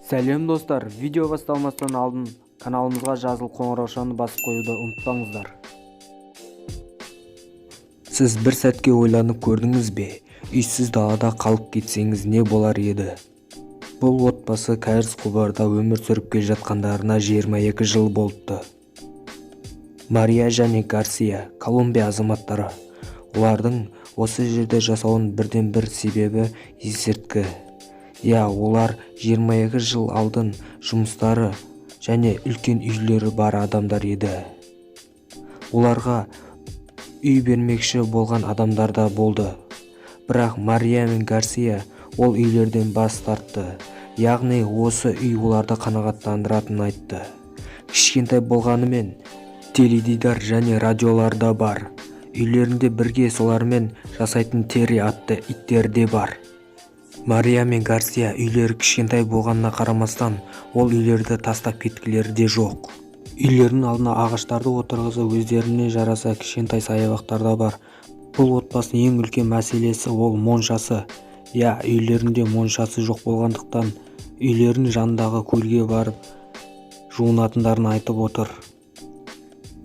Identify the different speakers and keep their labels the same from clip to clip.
Speaker 1: Сәлем достар, видео басталмастан алдын каналымызға жазылып қоңыраушаны басып қоюды ұмытпаңыздар. Сіз бір сәтке ойланып көрдіңіз бе? Үйсіз далада қалып кетсеңіз не болар еді? Бұл отбасы кәріз құбырда өмір сүріп келе жатқандарына 22 жыл болыпты. Мария және Гарсия, Колумбия азаматтары. Олардың осы жерде жасауының бірден бір себебі есірткі. Олар 22 жыл алдын жұмыстары және үлкен үйлері бар адамдар еді. Оларға үй бермекші болған адамдар да болды. Бірақ Мария мен Гарсия ол үйлерден бас тартты. Яғни осы үй оларды қанағаттандыратынын айтты. Кішкентай болғанымен теледидар және радиолар да бар. Үйлерінде бірге солармен жасайтын Терри атты иттер де бар. Мария мен Гарсия үйлері кішкентай болғанына қарамастан, ол үйлерді тастап кеткілері де жоқ. Үйлерінің алдына ағаштарды отырғызып, өздеріне жараса кішкентай саябақтар да бар. Бұл отбасының ең үлкен мәселесі ол моншасы. Үйлерінде моншасы жоқ болғандықтан, үйлерінің жанындағы көлге барып жуынатындарын айтып отыр.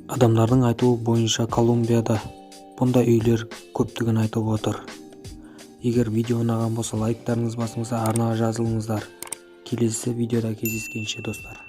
Speaker 1: Адамдардың айтуы бойынша Колумбияда бұндай үйлер көптігін айтып отыр. Егер видео ұнаған болса, лайктарыңыз басыңызға арнаға жазылыңыздар. Келесі видеода кездескенше достар.